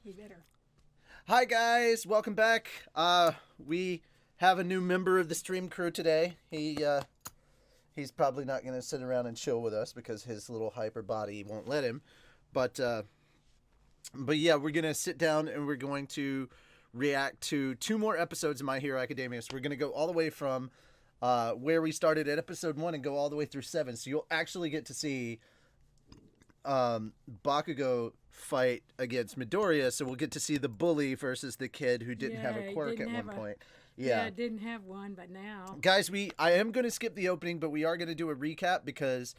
You better. Hi guys, welcome back. We have a new member of the stream crew today. He's probably not going to sit around and chill with us because his little hyper body won't let him. But yeah, we're going to sit down and we're going to react to 2 more episodes of My Hero Academia. So we're going to go all the way from where we started at episode 1 and go all the way through 7. So you'll actually get to see Bakugo fight against Midorya, so we'll get to see the bully versus the kid who didn't have a quirk at one point. Yeah, didn't have one, but now. Guys, I am going to skip the opening, but we are going to do a recap because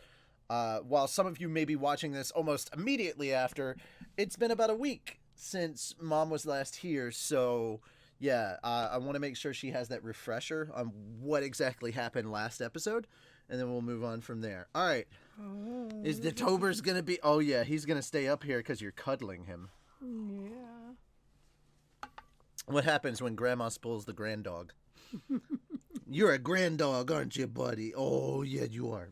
while some of you may be watching this almost immediately after, it's been about a week since Mom was last here, so yeah, I want to make sure she has that refresher on what exactly happened last episode, and then we'll move on from there. All right. Oh, Is the Tober's going to be... Oh, yeah, he's going to stay up here because you're cuddling him. Yeah. What happens when Grandma spoils the grand dog? You're a grand dog, aren't you, buddy? Oh, yeah, you are.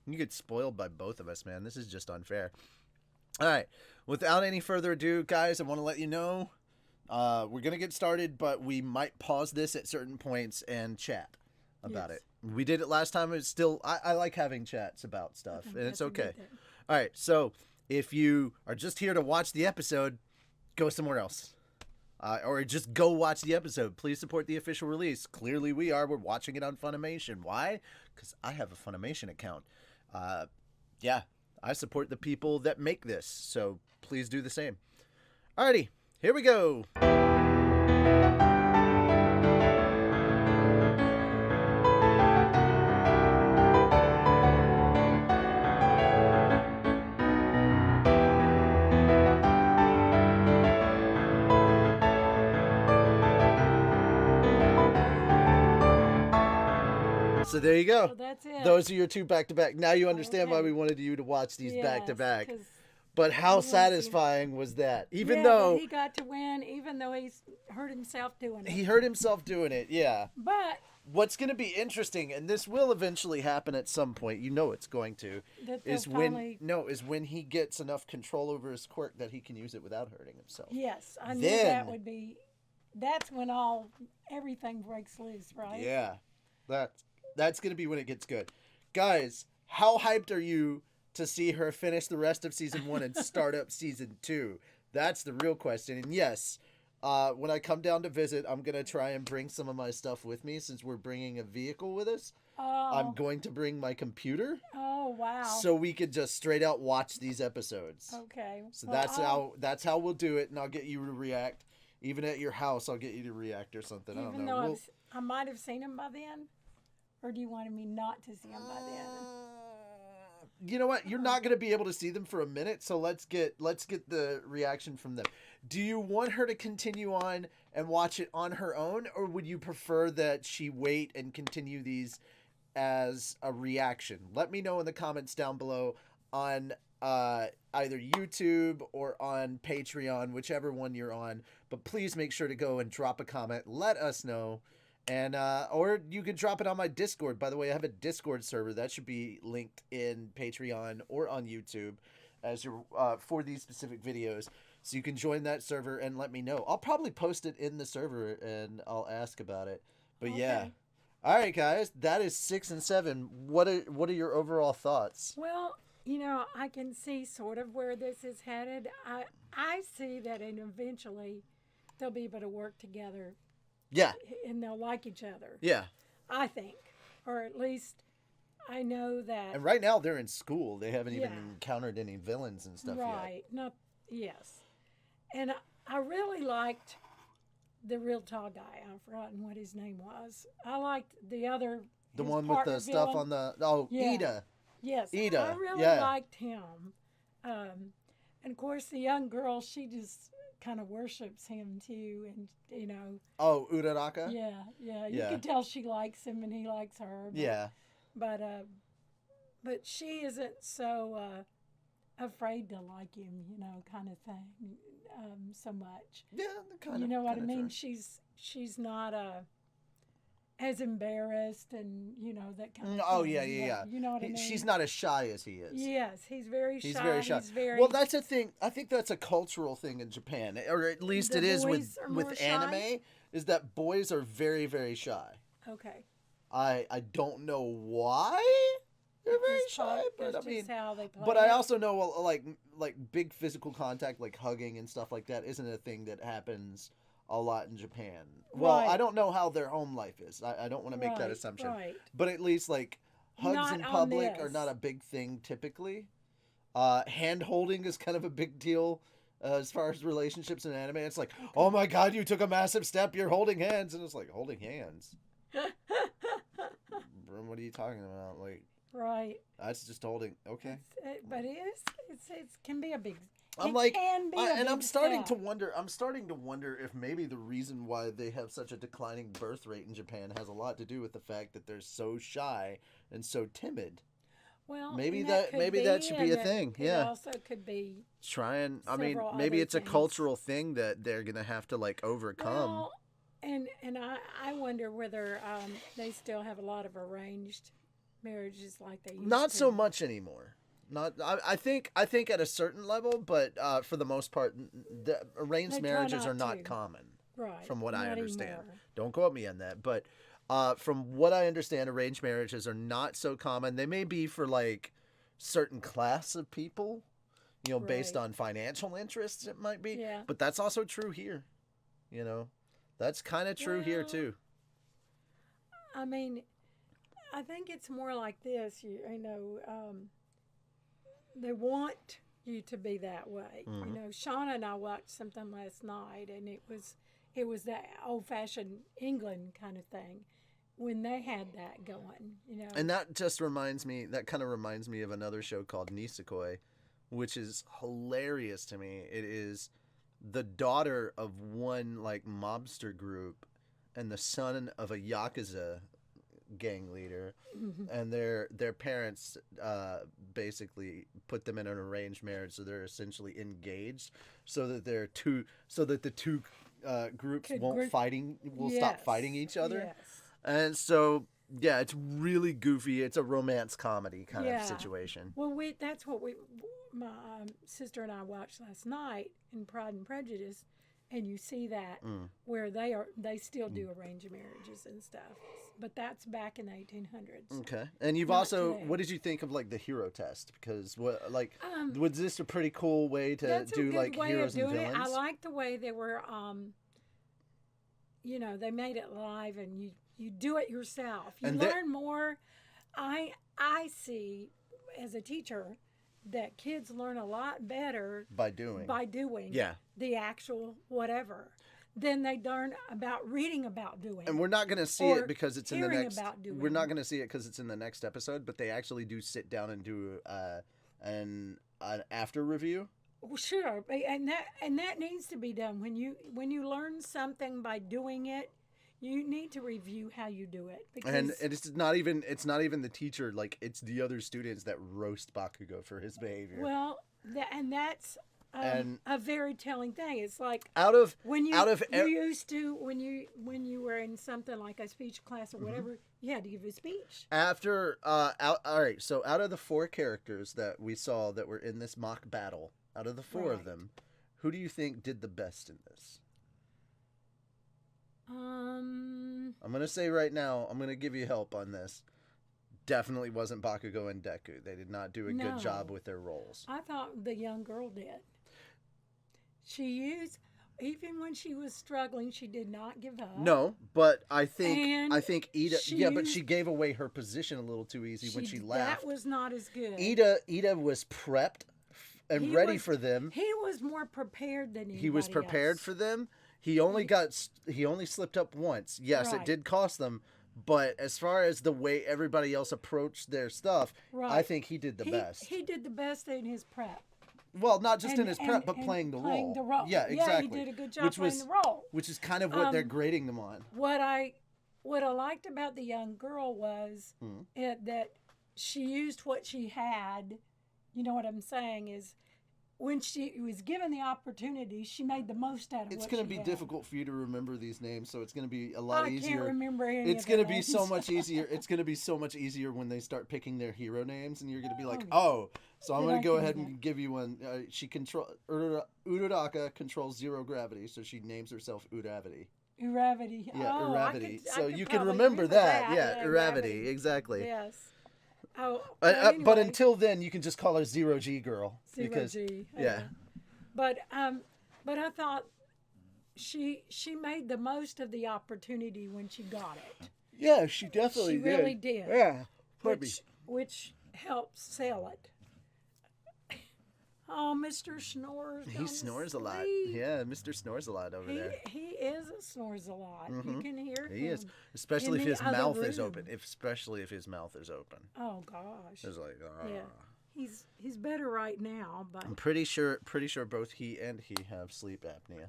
You get spoiled by both of us, man. This is just unfair. All right. Without any further ado, guys, I want to let you know we're going to get started, but we might pause this at certain points and chat about it. We did it last time. It's still, I like having chats about stuff, and it's okay. All right, so if you are just here to watch the episode, go somewhere else. Or just go watch the episode. Please support the official release. Clearly we are. We're watching it on Funimation. Why? Because I have a Funimation account. Yeah, I support the people that make this, so please do the same. Alrighty, here we go. So there you go. So that's it. Those are your 2 back-to-back. Now you understand why we wanted you to watch these back-to-back. 'Cause But how satisfying was that? Even that though he got to win, even though he's hurt himself doing it. he hurt himself doing it, yeah. But What's going to be interesting, and this will eventually happen at some point, you know it's going to, that is finally, when he gets enough control over his quirk that he can use it without hurting himself. yes, I knew Then- that would be. That's when everything breaks loose, right? Yeah. That's going to be when it gets good. Guys, how hyped are you to see her finish the rest of season 1 and start up season 2? That's the real question. And yes, when I come down to visit, I'm going to try and bring some of my stuff with me since we're bringing a vehicle with us. Oh. I'm going to bring my computer. Oh wow. So we could just straight out watch these episodes. Okay. So Well, that's how we'll do it, and I'll get you to react. Even at your house, I'll get you to react or something. I don't even know. though I might have seen him by then, or do you want me not to see him by then? You know what? You're not going to be able to see them for a minute, so let's get the reaction from them. Do you want her to continue on and watch it on her own, or would you prefer that she wait and continue these as a reaction? Let me know in the comments down below on either YouTube or on Patreon, whichever one you're on. But please make sure to go and drop a comment. Let us know. And or you can drop it on my Discord. By the way, I have a Discord server that should be linked in Patreon or on YouTube as your for these specific videos. So you can join that server and let me know. I'll probably post it in the server and I'll ask about it. But Okay. yeah. All right, guys, that is 6 and 7. What are your overall thoughts? Well, I can see sort of where this is headed. I see that, and eventually they'll be able to work together. Yeah. And they'll like each other. Yeah. I think, or at least I know that. And right now they're in school. They haven't even Yeah. encountered any villains and stuff yet. Right. Yes. And I really liked the real tall guy. I've forgotten what his name was. I liked the other. The his one with partner the stuff villain. on the Yeah. Ida. Yes, Ida, I really yeah. liked him. And of course, the young girl, she just kind of worships him too, and Oh, Uraraka? yeah. You Yeah. can tell she likes him and he likes her. Yeah. But she isn't so afraid to like him, kind of thing, so much. Yeah, kind of. You know what I mean? True. She's not as embarrassed and that kind of Oh thing. yeah, yeah, yeah. You know what I mean? She's not as shy as he is. Yes, he's very shy. He's very shy. He's very. Well, that's a thing. I think that's a cultural thing in Japan, or at least The it is boys are more with shy? anime. Is that boys are very, very shy. Okay. I don't know why they're very shy, but I mean, how they play but I it. also know like big physical contact, like hugging and stuff like that, isn't a thing that happens a lot in Japan. Well, Right. I don't know how their home life is. I don't want to make that Right, assumption, right. but at least like hugs Not in on public are this. not a big thing typically. Hand holding is kind of a big deal. As far as relationships in anime, it's like, oh my god, you took a massive step, you're holding hands, and it's like, holding hands? What are you talking about? Like, Right. that's just holding. Okay. But it can be a big. I'm it like, can be a and big I'm starting step. to wonder. I'm starting to wonder if maybe the reason why they have such a declining birth rate in Japan has a lot to do with the fact that they're so shy and so timid. Well, Maybe and that could maybe that should be and a that thing. It Yeah. also could be. I mean, Several maybe other it's a things. cultural thing that they're gonna have to like overcome. Well, and I wonder whether they still have a lot of arranged marriages like they used Not to. so much anymore. Not. I think at a certain level, but for the most part, the arranged They try marriages not are not to. common, Right. from what I not understand. anymore. Don't quote me on that, but from what I understand, arranged marriages are not so common. They may be for like certain class of people, based Right. on financial interests. It might be, Yeah. but that's also true here. That's kind of true here Well, too. I mean, I think it's more like this. They want you to be that way. Mhm. Shauna and I watched something last night, and it was that old fashioned England kind of thing when they had that going. And that just reminds me, that kind of reminds me of another show called Nisekoi, which is hilarious to me. It is the daughter of one like mobster group and the son of a Yakuza gang leader, and their parents basically put them in an arranged marriage, so they're essentially engaged, so that the two groups Could will stop Yes. fighting each other. Yes. And so, yeah, it's really goofy. It's a romance comedy kind Yeah. of situation. Well, that's what my sister and I watched last night in Pride and Prejudice, and you see that where they still do arranged marriages and stuff, but that's back in the 1800s. Okay. And you've Not also, today. what did you think of like the hero test? Because Um, was this a pretty cool way to That's do a good like way heroes of doing and it. villains? I like the way they were. They made it live, and you do it yourself. You And learn more. I see as a teacher that kids learn a lot better by doing. Yeah. the actual whatever than they learn about reading about doing. And we're not going to see Or it because it's in the hearing next. about doing. We're not going to see it because it's in the next episode. But they actually do sit down and do an after review. Well, sure, and that needs to be done when you learn something by doing it. You need to review how you do it because And it's not even the teacher. Like, it's the other students that roast Bakugo for his behavior. well, that's And- a very telling thing. It's like out of when you ev- used to when you were in something like a speech class or Mm-hmm. whatever, you had to give a speech. after all right. So out of the 4 characters that we saw that were in this mock battle, out of the 4 of Right. them, who do you think did the best in this? I'm gonna say right now, I'm gonna give you help on this. Definitely wasn't Bakugo and Deku. They did not do a good job No. with their roles. I thought the young girl did. Even when she was struggling, she did not give up. No, but I And think Ida. she Yeah, but used- she gave away her position a little too easy when she laughed. That was not as good. Ida was prepped and He ready was- for them. He was more prepared than anybody He was prepared else. for them. He only slipped up once. Yes, it Right. did cost them, but as far as the way everybody else approached their stuff, I Right. think he did the He- best. He did the best in his prep. Well, not just in And- his prep, but and playing the playing role. the role. Yeah, exactly. he did a good job which playing was the role. which is kind of what they're Um, grading them on. What I liked about the young girl was Mhm. that she used what she had. You know what I'm saying is when she was given the opportunity, she made the most out of It's what going to she be had. difficult for you to remember these names, so it's going to be a lot easier. I can't remember any It's of going the to be names. so much easier. It's going to be so much easier when they start picking their hero names, and you're going to be like, oh, so I'm Then going I to go can ahead do and give you one. Uraraka controls 0 gravity, so she names herself Uravity. Uravity. Yeah, Oh, Uravity. So could you can probably remember that. Yeah, Uravity. Uravity. Exactly. Yes. Oh, But anyway, until then, you can just call her 0G girl. Zero G. Yeah. But I thought she made the most of the opportunity when she got it. Yeah, she definitely She really did. Yeah. Which helped sell it. Oh, Mr. Snores. He snores a lot. Yeah, Mr. Snores a lot over there. He is a snores a lot. You can hear him. He is, especially if in his the other mouth is room. open. Especially if his mouth is open. Oh gosh. It's like, Yeah. He's better right now, but I'm pretty sure both he and he have sleep apnea.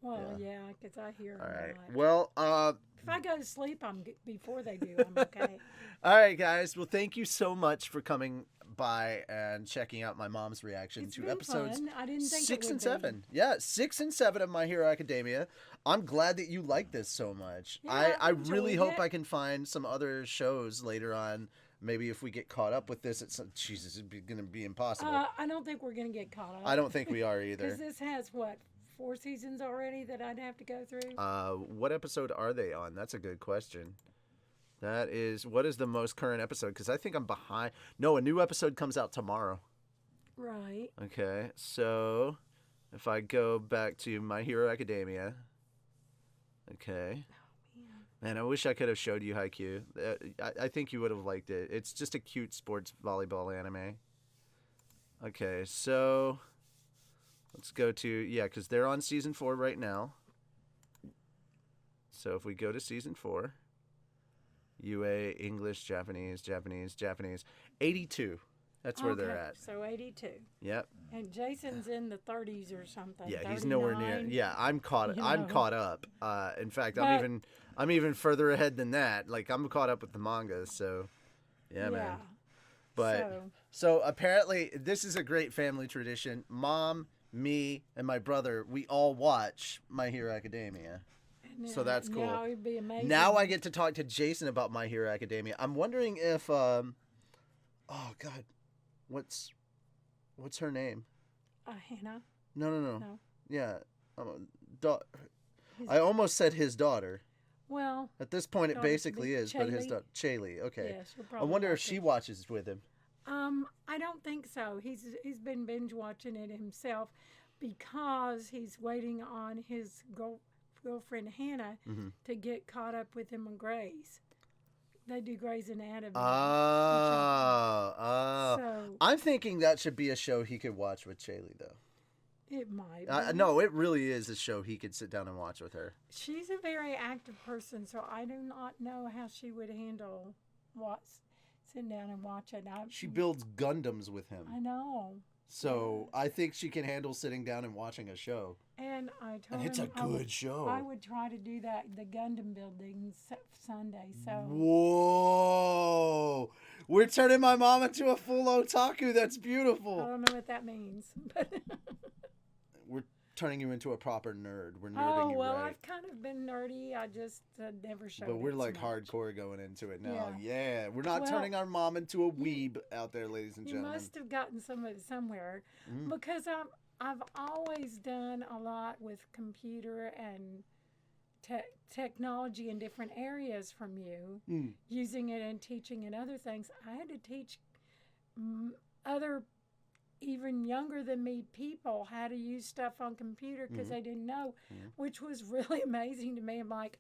well, yeah, because I hear him. All right. a lot. Well, If I go to sleep, before they do. I'm okay. all right, guys. Well, thank you so much for coming by and checking out my mom's reaction It's to been episodes fun. I didn't think 6 it would and 7. Be. Yeah, 6 and 7 of My Hero Academia. I'm glad that you like this so much. Yeah, I I've really enjoyed hope it. I can find some other shows later on. Maybe if we get caught up with this, Jesus, it's going to be impossible. I don't think we're going to get caught up. I don't think we are either. Because this has, 4 seasons already that I'd have to go through? What episode are they on? That's a good question. What is the most current episode? Because I think I'm behind. No, a new episode comes out tomorrow. Right. Okay, so if I go back to My Hero Academia. Okay. Man, I wish I could have showed you Haikyuu. I think you would have liked it. It's just a cute sports volleyball anime. Okay, so let's go to, because they're on season 4 right now. So if we go to season 4, UA, English, Japanese, 82. That's where they're at. So 82. Yep. And Jason's in the 30s or something. Yeah, he's nowhere near. 39. Yeah, I'm caught. You I'm know. caught up. In fact, But- I'm even further ahead than that. Like I'm caught up with the manga. So, yeah, man. But so apparently, this is a great family tradition. Mom, me, and my brother, we all watch My Hero Academia. So that's cool. Now it'd be amazing. Now I get to talk to Jason about My Hero Academia. I'm wondering if, oh God, what's her name? Hannah. No. No. Yeah, I almost said his daughter. Well, At this point, it daughter basically is, but his Chaylee? daughter, Chaylee. Okay. yeah, she'll I probably wonder if watch she it. watches with him. I don't think so. He's been binge watching it himself because he's waiting on his girlfriend Hannah Mm-hmm. to get caught up with him on Grey's. They do Grey's Anatomy. Oh. So I'm thinking that should be a show he could watch with Chaylee, though. it might. No, it really is a show he could sit down and watch with her. She's a very active person, so I do not know how she would handle sitting down and watching. She builds Gundams with him. I know. So I think she can handle sitting down and watching a show. And I told And it's a him I would- good show. I would try to do that, the Gundam building Sunday. So Whoa! We're turning my mom into a full otaku. That's I beautiful. don't know what that means. But We're turning you into a proper nerd. We're nerding you well, right. I've kind of been nerdy. I just never showed But we're it so like much. hardcore going into it now. Yeah. Yeah. We're not Well, turning our mom into a weeb out there, ladies and You gentlemen. must have gotten some of it somewhere Mm. because I've always done a lot with computer and technology in different areas from you, Mm. using it and teaching and other things. I had to teach other even younger than me people how to use stuff on computer because they didn't know, which was really amazing to me. I'm like,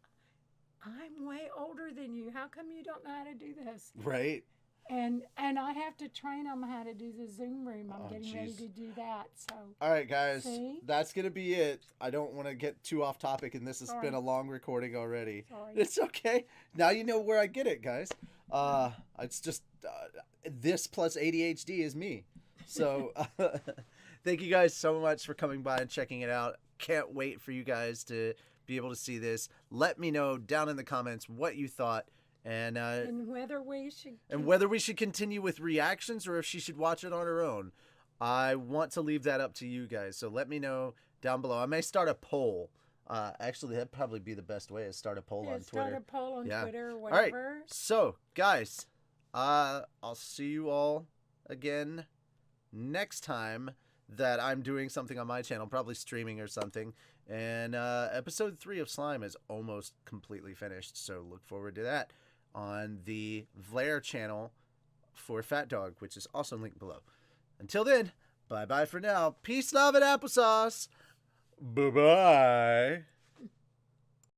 I'm way older than you. How come you don't know how to do this? Right? And I have to train them how to do the Zoom room. I'm Oh, getting ready jeez. to do that. So All right, guys. See? That's going to be it. I don't want to get too off topic, and this has Sorry. been a long recording already. Sorry. It's okay. Now you know where I get it, guys. It's just this plus ADHD is me. So thank you guys so much for coming by and checking it out. Can't wait for you guys to be able to see this. Let me know down in the comments what you thought. And whether we should whether we should continue with reactions or if she should watch it on her own. I want to leave that up to you guys. So let me know down below. I may start a poll. Actually, that'd probably be the best way is start a poll on Twitter. Start a poll on Twitter or All whatever. right. So, guys, I'll see you all again next time that I'm doing something on my channel, probably streaming or something. And episode 3 of Slime is almost completely finished, so look forward to that on the Vlaire channel for Fat Dog, which is also linked below. Until then, bye-bye for now. Peace, love, and applesauce. Bye-bye.